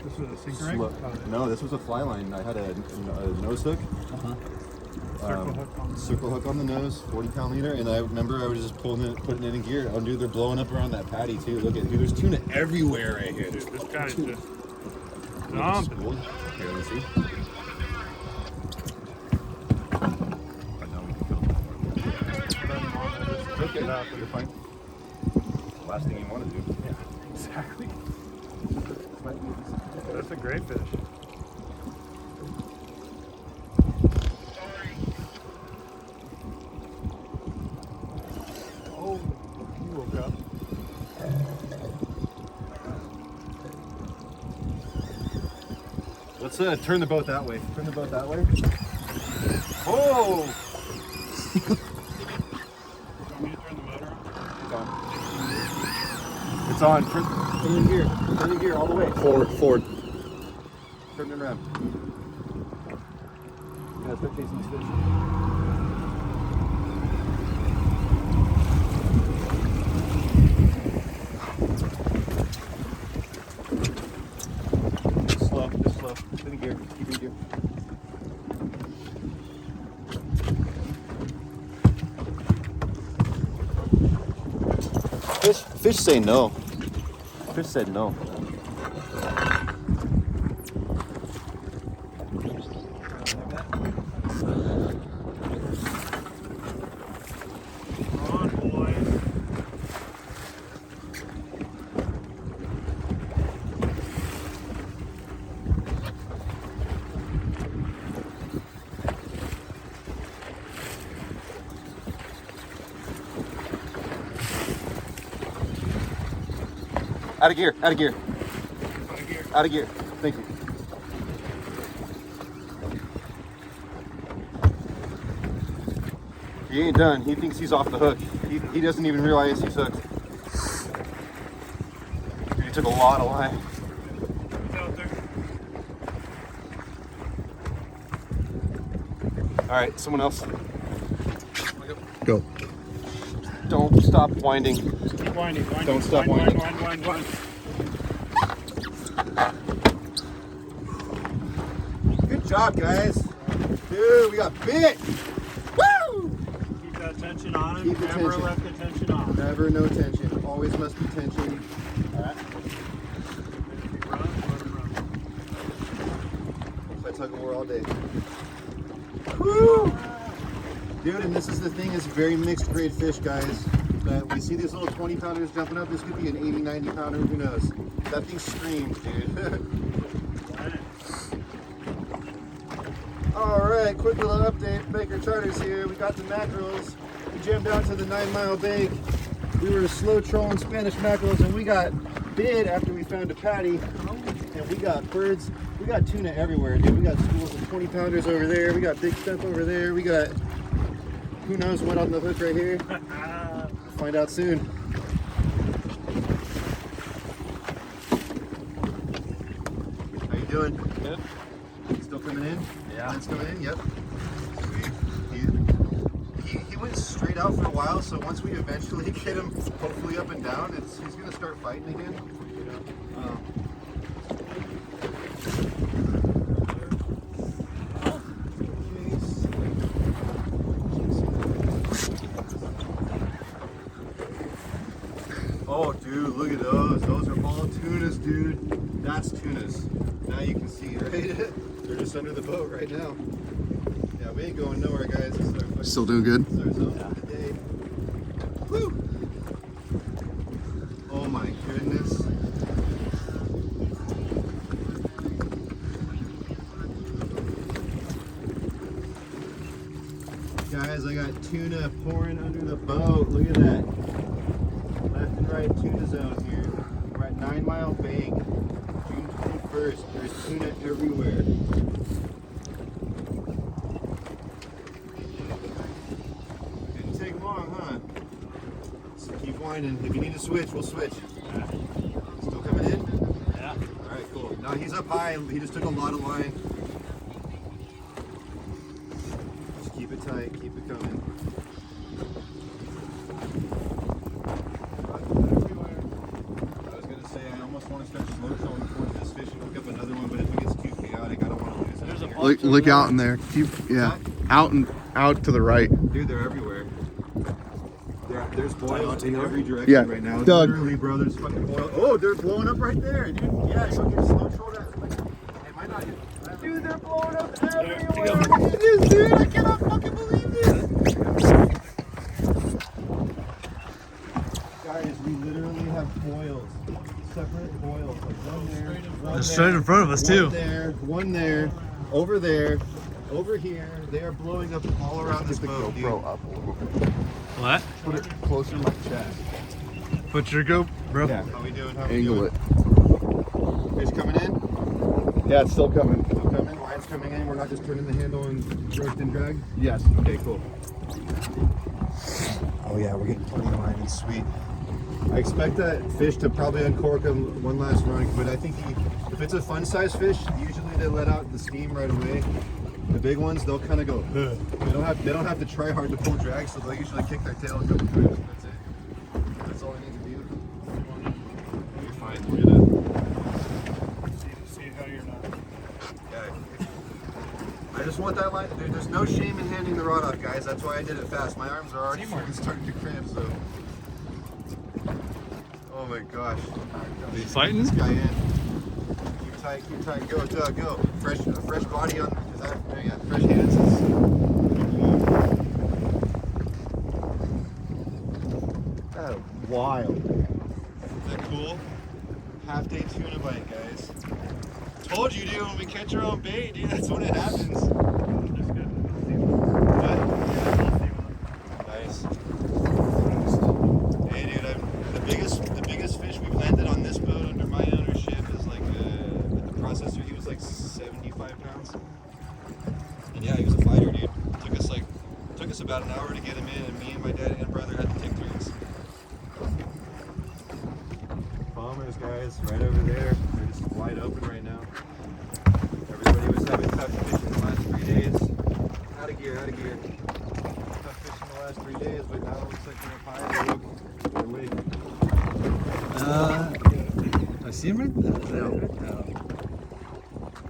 This was a sinker rig? No, this was a fly line. I had a nose hook. Circle hook on the nose, 40-pound leader, and I remember I was just putting it in gear. Oh, dude, they're blowing up around that patty too. Look at, dude, there's tuna everywhere right here. Dude, this guy's just dumping. Here, let me see. Okay, you're fine. Last thing you want to do. Yeah, exactly. That's a great fish. Oh, he woke up. Let's turn the boat that way. Turn the boat that way. Oh! It's on. Turn in gear. Turn in gear all the way. Forward. Turn it around. Yeah, start chasing these fish. Slow. Turn in gear. Keep in gear. Fish say no. Fish said no. Come on, boys. Out of gear. Out of gear. Thank you. He ain't done. He thinks he's off the hook. He doesn't even realize he's hooked. He took a lot of line. He's out there. All right, someone else. Go. Don't stop winding. Keep winding. Don't stop winding. Wind. Good job, guys. Dude, we got bit. Woo! Keep that tension on him. Keep the Never tension. let the tension off. Never no tension. Always must be tension. All right. If he runs, let him run. If I tug of war all day. Woo! Dude, and this is the thing, it's very mixed grade fish, guys. We see these little 20-pounders jumping up. This could be an 80, 90-pounder, who knows? That thing screams, dude. All right, quick little update. Baker Charters here. We got the mackerels. We jammed out to the 9 Mile Bank. We were slow trolling Spanish mackerels, and we got bid after we found a patty. And we got birds. We got tuna everywhere, dude. We got schools of 20-pounders over there. We got big stuff over there. We got who knows what on the hook right here. Find out soon. How you doing? Good. Still coming in? Yeah. It's coming in, yep. He went straight out for a while, so once we eventually get him hopefully up and down, he's gonna start fighting again. Oh, dude, look at those. Those are all tunas, dude. That's tunas. Now you can see, right? They're just under the boat right now. Yeah, we ain't going nowhere, guys. This is our fucking, Still doing good? this is our zone for the day. Woo! Oh my goodness. Guys, I got tuna pouring under the boat. Look at that. Left and right tuna zone here. We're at 9 Mile Bank, June 21st. There's tuna everywhere. Didn't take long, huh? So keep winding. If you need to switch, we'll switch. Still coming in? Yeah. Alright, cool. No, he's up high. He just took a lot of line. Just keep it tight. Keep it coming. I was gonna say, I almost want to start slow trolling towards this fish and hook up another Look out in there. Out to the right. Dude, they're everywhere. There's boils in every direction right now. Doug. Literally, bro, there's fucking boils. Oh, they're blowing up right there, dude. Yeah, so get slow troll that. It might not. Dude, they're blowing up everywhere. Look at this, dude. I cannot fucking believe this. Guys, we literally have boils. Separate boils. Like one there. They're straight in front of us, too. One there. Over there. Over here. They are blowing up all around this boat, dude. Up a little bit. What? Put it closer to my chest. Put your GoPro. Yeah. How we doing? How we Angle doing? it. Fish coming in? Yeah, it's still coming. Still coming? Line's coming in. We're not just turning the handle and roast and drag? Yes. Okay, cool. Oh yeah, we're getting plenty of line. It's sweet. I expect that fish to probably uncork him one last run, but I think if it's a fun size fish, usually they let out the steam right away. The big ones, they'll kind of go. Ugh. They don't have to try hard to pull drag, so they'll usually kick their tail a couple times. That's it. That's all I need to do. You're fine. We're gonna See how you're not. Yeah. I just want that line. There's no shame in handing the rod off, guys. That's why I did it fast. My arms are already fucking starting to cramp, so. Oh my gosh. Are you fighting? This guy in. Keep tight. Go, Doug, go. Fresh body on. Is that? There you go. Fresh hands. That is wild. Is that cool? Half day tuna bite, guys. Told you, dude, when we catch our own bait, dude, that's when it happens. What? Nice. Hey, dude, the biggest fish we've landed on this boat under my ownership is like at the processor. He was like 75 pounds. And yeah, he was a fighter, dude. Took us about an hour to get him in, and me and my dad and brother had to take turns. Bombers, guys, right over there. They're just wide open right now. Everybody was having tough fish in the last 3 days. Out of gear. Tough fish in the last 3 days, but now it looks like they're up high. They're awake. I see him right there. No.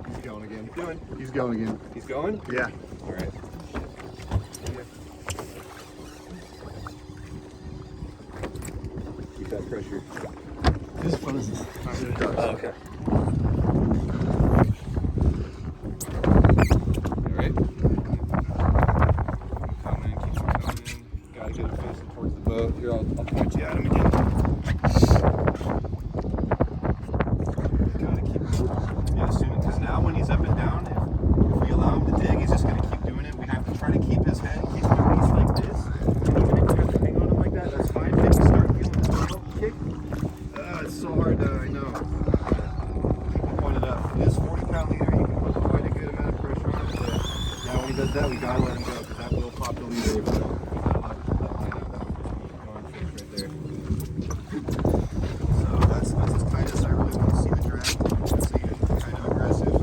He's going again. Keep going. He's going again. He's going? Yeah. All right. Keep that pressure. Whose phone is this? Oh, okay. All right. Keep coming. Gotta get him facing towards the boat. Here, I'll point you at him again. Gotta keep assuming, because now when he's up and down, if we allow him to dig, he's just gonna keep doing it. We have to try to keep his head. He's like this. And even if we have to hang on him like that, that's fine. If you start feeling the boat kick, it's so hard to, I know. Point it up. This 40-pound leader, you can put quite a good amount of pressure on it. But yeah, when he does that, we gotta let him go, because that will pop the leader. If we don't let that line out, that would just be going fish right there. So that's as tight as I really want to see the draft. It's even kind of aggressive.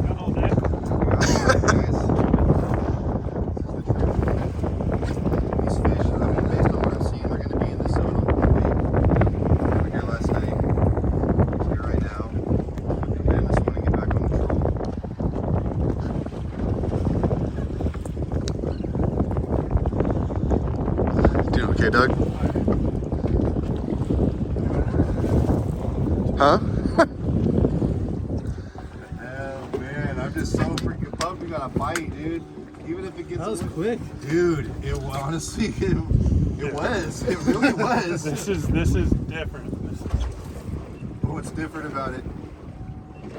Got all day. Guys. This is the truth. These fish, I mean, based on what I'm seeing, they're going to be in the zone all day. They were here last night. It's here right now. And I just want to get back on the troll. Doing okay, Doug? Huh? Oh man, I'm just so freaking pumped. We got a bite, dude. Even if it gets That was quick. dude, it honestly, it was. It really was. This is different. What's different about it?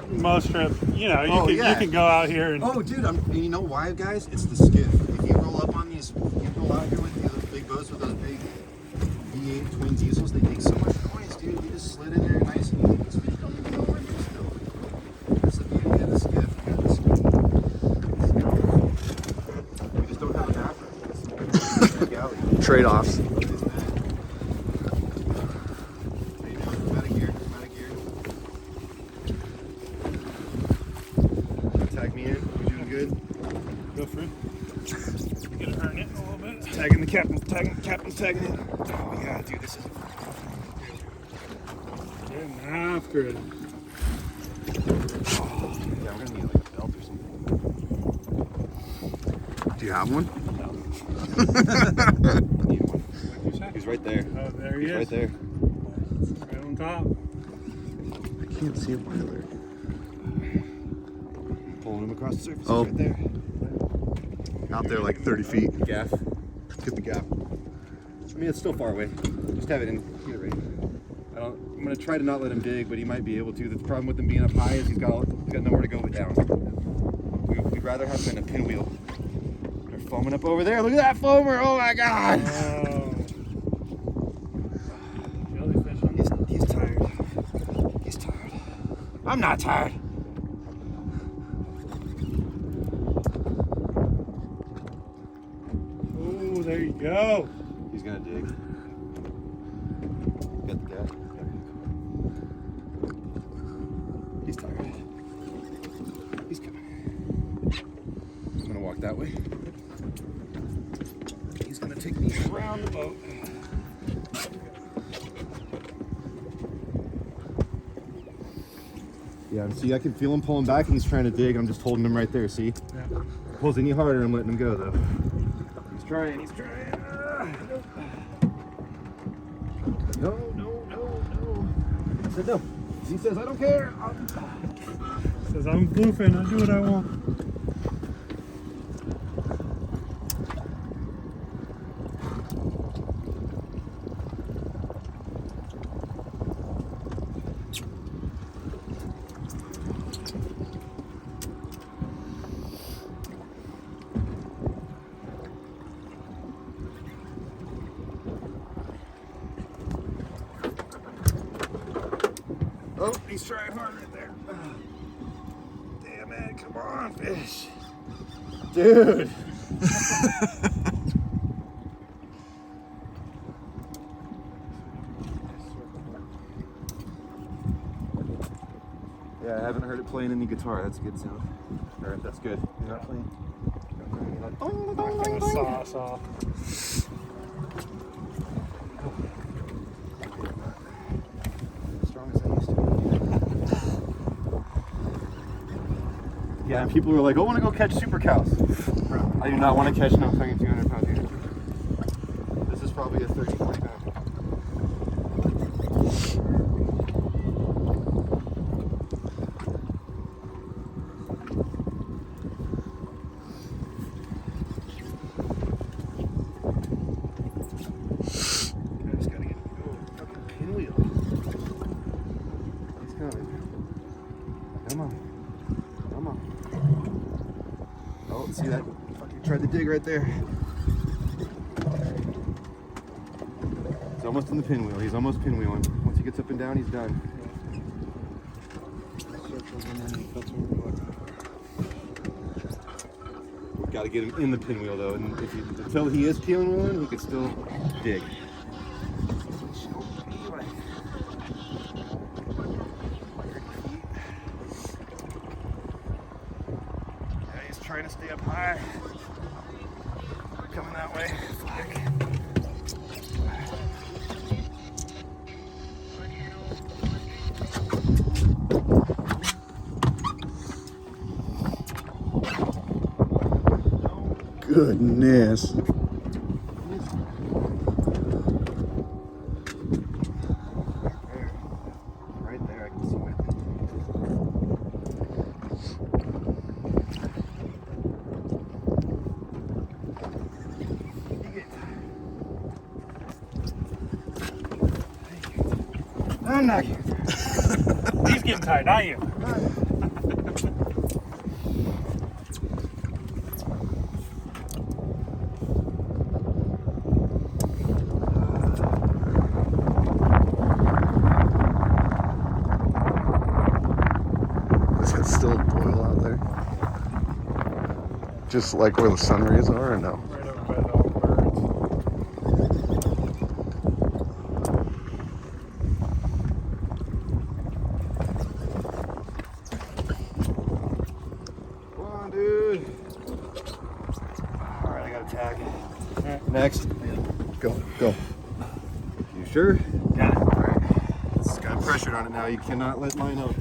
Most trips, you know, Oh, you yeah. can go out here and Oh, dude, and you know why, guys? It's the skiff. If you roll up on these, you roll out here with those big boats with those big V8 twin diesels, they make so much noise, dude. You just slid in there nice and easy. These fish don't even know where you're still. That's the beauty of the skiff. You got the skiff. We just don't have an after. It's a galley. Trade-offs. Isn't it? Hey, dude, I'm out of gear. Tag me in. You doing good? go for it. Gonna earn it a little bit. Tagging the captain, tagging it. Oh yeah, dude, this is Getting after it. I'm gonna need like a belt or something. Do you have one? Need one. What'd you say? He's right there. Oh, there he He's is. right there. Right on top. I can't see him either. Pulling him across the surface. Oh. He's right there. Out there like 30 feet. Gaff. Get the gap. I mean, it's still far away. Just have it in. Get it ready. I'm gonna try to not let him dig, but he might be able to. The problem with him being up high is he's got nowhere to go but down. We'd rather have him in a pinwheel. They're foaming up over there. Look at that foamer! Oh my God! Oh. Jellyfish on He's tired. He's tired. I'm not tired. Oh, there you go. He's gonna dig. Got the gap. He's tired. He's coming. I'm gonna walk that way. He's gonna take me around the boat. Yeah, see, I can feel him pulling back and he's trying to dig. I'm just holding him right there, see? Yeah. If he pulls any harder, I'm letting him go, though. He's trying. No. I said no. He says, I don't care. Says I'm bluefin. I do what I want. Oh, he's trying hard right there. Damn it, come on, fish. Dude. Yeah, I haven't heard it playing any guitar. That's a good sound. Alright, that's good. You're not playing. Knocking the sauce off. Strong as I used to. Yeah, and people were like, "I want to go catch super cows." I do not want to catch no fucking 200-pound unit. This is probably a 30, 40 pound. I just gotta get fucking pinwheel. He's coming. Come on. Come on. Oh, see that? Fucking tried to dig right there. He's almost in the pinwheel. He's almost pinwheeling. Once he gets up and down, he's done. We've got to get him in the pinwheel though, and until he is pinwheeling, he can still dig. Yeah, he's trying to stay up high. Coming that way. Fuck. Goodness. Right there, I can see my thing. I'm not here. He's getting tired, not you. Is it still boil out there? Just like where the sun rays are, or no? Right over by the old birds. Come on, dude. All right, I got a tag. Alright. Next. Go, go. You sure? Got it. All right. It's got pressured on it now. You cannot let line out.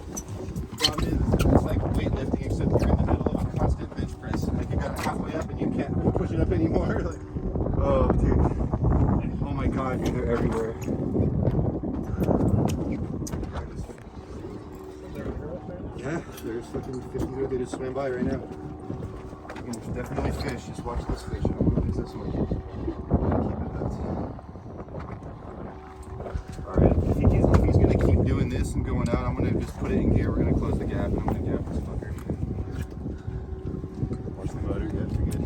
problem is it's like weightlifting, except you're in the middle of a constant bench press. Like you got it halfway up and you can't push it up anymore. Like, oh, dude. Oh my God, dude, they're everywhere. Yeah, there's fucking 50 here. They just swam by right now. And there's definitely fish. Just watch this fish. I don't want to lose this one. Keep it hooked. Alright, if he's going to keep doing this and going out, I'm going to just put it in gear. We're going to close the gap and I'm going to gap this fucker. Watch the motor. Yeah, you're good.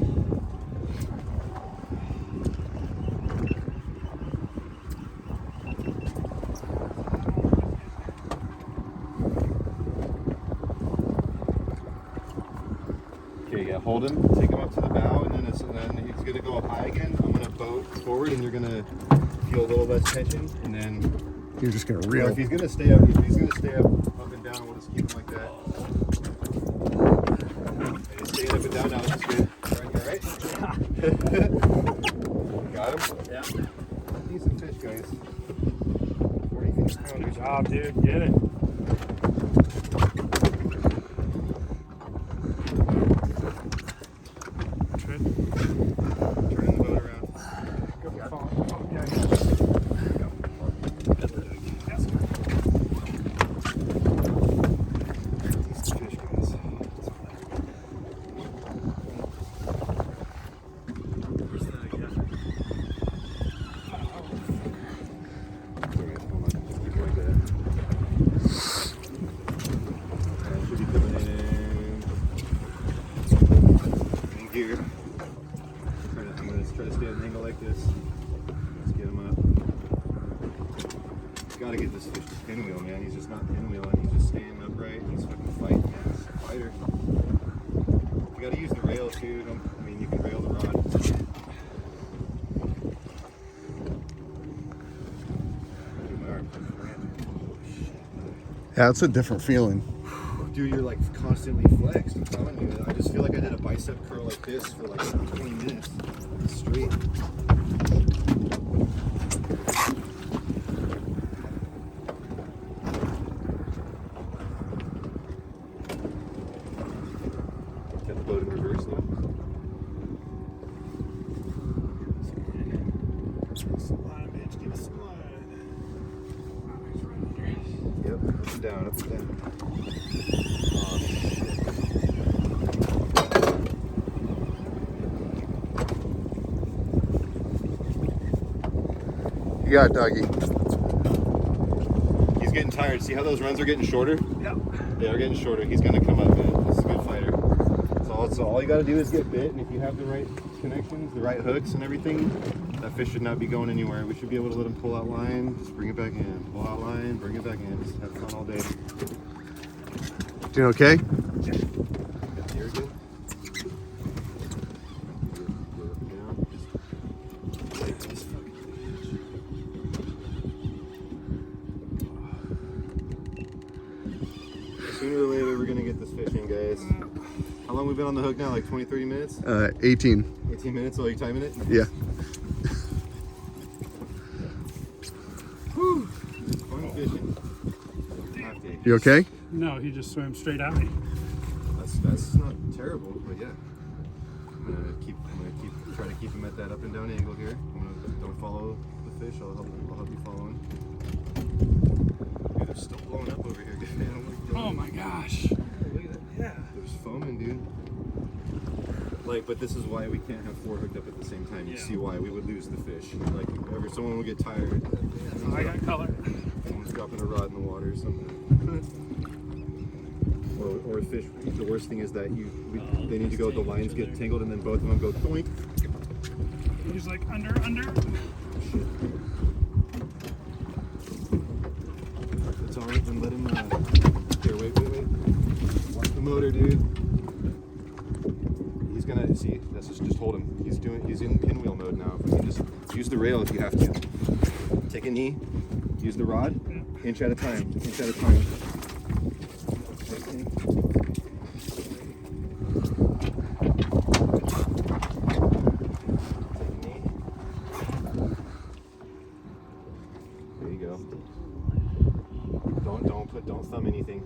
Okay, yeah, hold him, take him up to the bow, and then he's going to go up high again. I'm going to boat forward, and you're going to feel a little less tension, and then You're just gonna or reel. if he's going to stay up, up and down, we'll just keep him like that. And he's staying up and down now, that's good. All right? Got him? Yeah. Decent fish, guys. 40 pounders. Good job, dude. Get it. Good. Turning the boat around. Go Yeah. for phone. Yeah. Decent fish, guys. Where's that again? Alright, hold on. Just keep it like that. Should be coming in gear. I'm gonna try to stay at an angle like this. Let's get him up. Gotta get this fish to pinwheel, man. He's just not pinwheeling. He's just staying upright. He's fucking fighting, man. He's a fighter. You gotta use the rail too. I mean, you can rail the rod. Yeah, it's a different feeling. Dude, you're like constantly flexed. I'm telling you. I just feel like I did a bicep curl like this for like 20 minutes straight. Got the boat in reverse now. Slide, bitch. Give us slide. He's right under. Yep, up and down, up and down. Oh, You got it, doggy. he's getting tired. See how those runs are getting shorter? Yep. They are getting shorter. He's gonna come up, man. This is a good fighter. So all you gotta do is get bit, and if you have the right connections, the right hooks and everything, that fish should not be going anywhere. We should be able to let him pull out line, just bring it back in. Pull out line, bring it back in. Just have fun all day. Doing okay? Here we go. Sooner or later, we're gonna get this fish in, guys. How long we been on the hook now? Like 20, 30 minutes? 18. 18 minutes? Oh, you timing it? Yeah. Whew. Fun fishing. You okay? No, he just swam straight at me. That's not terrible, but yeah. I'm gonna try to keep him at that up and down angle here. Don't follow the fish. I'll help you follow him. Dude, they're still blowing up over here, man. Oh my gosh. Look at that. Yeah. There's foaming, dude. Like, but this is why we can't have four hooked up at the same time. You see why we would lose the fish. Like, someone would get tired. I got color. Someone's dropping a rod in the water or something. or a fish. The worst thing is that they need to go. The lines get tangled, and then both of them go doink. He's like under. Shit. It's all right. Then let him. Here, wait. Watch the motor, dude. He's gonna see. That's just hold him. He's in pinwheel mode now. If we can just use the rail if you have to. Take a knee. Use the rod. Inch at a time. Inch at a time. There you go. Don't thumb anything.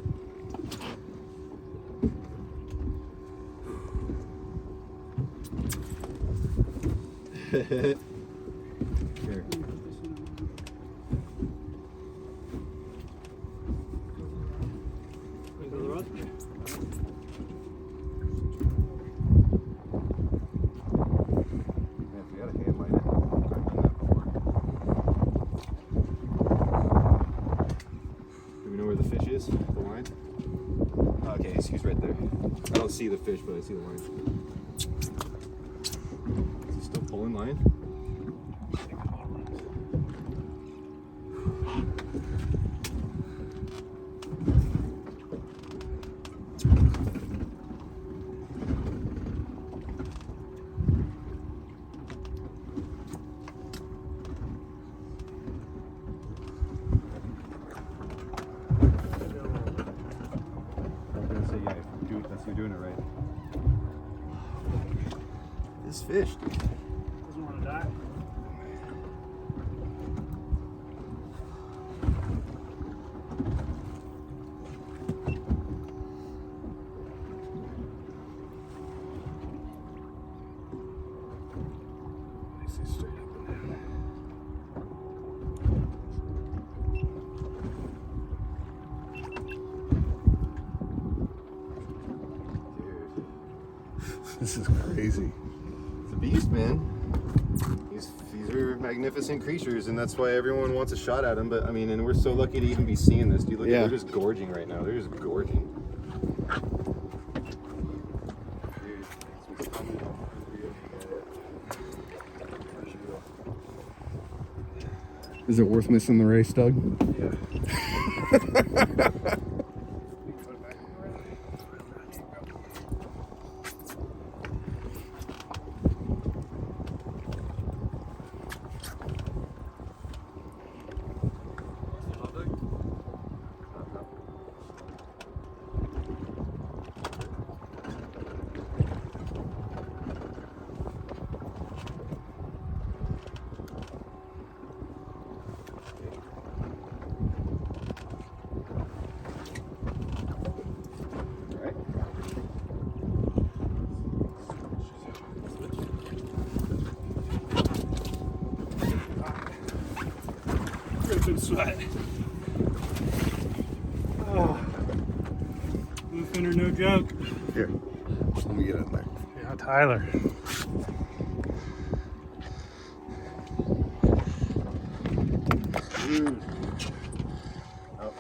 thing. Here. The line? Okay, he's right there. I don't see the fish, but I see the line. Is he still pulling line? You're doing it right. This fish, dude. Doesn't want to die. Straight up and down. This is crazy. It's a beast, man. These are magnificent creatures, and that's why everyone wants a shot at them. But I mean, and we're so lucky to even be seeing this. Dude, look, they're just gorging right now. They're just gorging. Is it worth missing the race, Doug? Yeah. Dripping sweat. Oh. Bluefin are no joke. Here, let me get in there. Yeah, Tyler. Dude. Oh.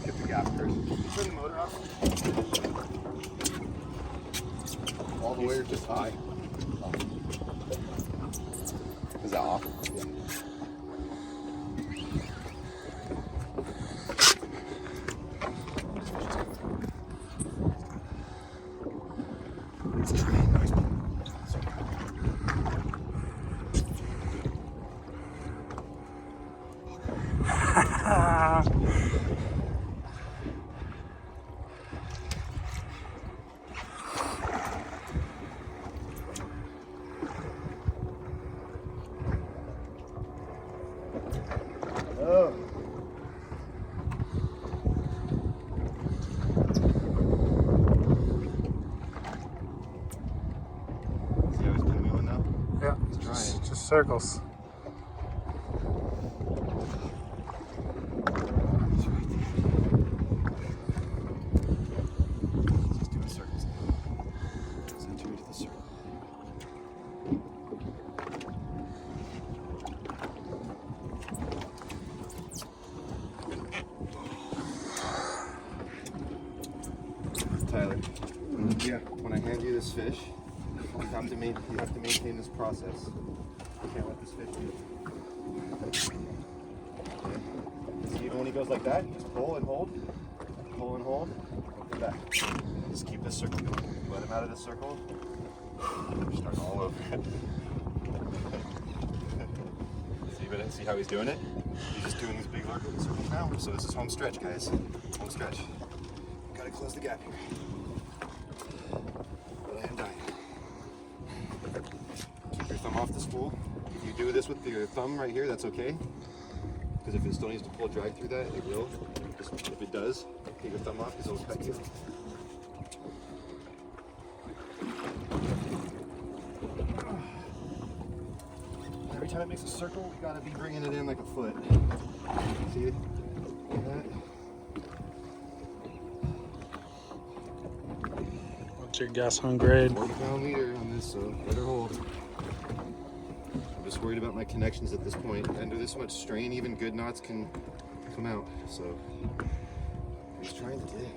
Get the gap first. Turn the motor off. All the way or just high? Is that off? Yeah. Let's try it. Nice. Oh. See how he's been moving now? Yeah, trying. just circles. He's right there. He's doing circles now. Center into the circle. Tyler, Yeah. when I hand you this fish, you have to maintain this process. You can't let this fish move. Okay. See, even when he goes like that, just pull and hold, come back. Just keep this circle going. Let him out of this circle. We're starting all over. See how he's doing it? He's just doing these big lurking circles now. So this is home stretch, guys. Home stretch. Gotta close the gap here. But I am dying. Keep your thumb off the spool. If you do this with your thumb right here, that's okay. Because if it still needs to pull drag through that, it will. Just, if it does, take your thumb off because it'll cut you. Every time it makes a circle, we gotta be bringing it in like a foot. See? Like that. What's your guess on grade? 40-pound leader on this, so let her hold. I'm just worried about my connections at this point. Under this much strain, even good knots can come out. So he's trying to dig.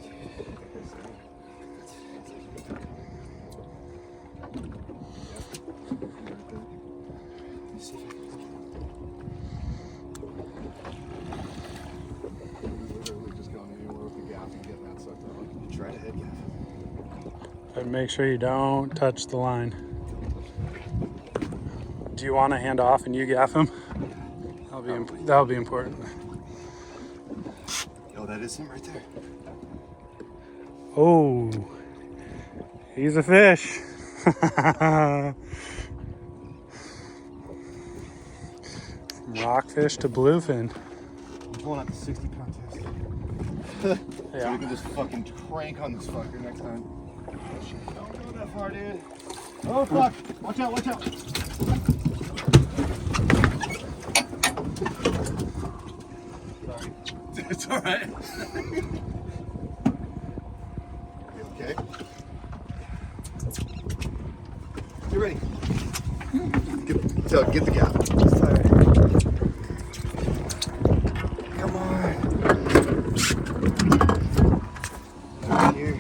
Try to head gaff. But make sure you don't touch the line. Do you want to hand off and you gaff him? That'll be important. Oh, that is him right there. Oh, he's a fish. From rockfish to bluefin. I'm pulling out the 60-pound test. Yeah. So we can just fucking crank on this fucker next time. Don't go that far, dude. Oh fuck! Watch out, watch out! Sorry. It's alright. Okay. You're ready. Get the gap. Just tie it. Come on. Here.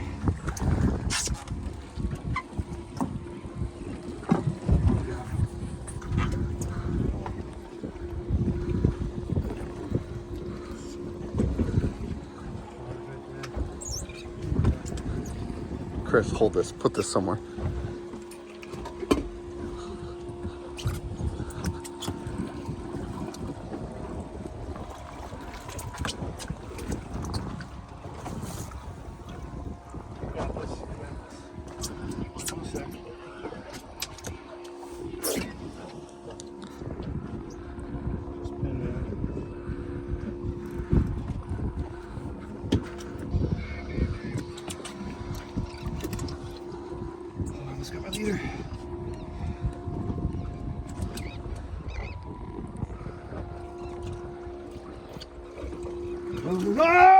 Chris, hold this. Put this somewhere. Let's go, my leader. Oh!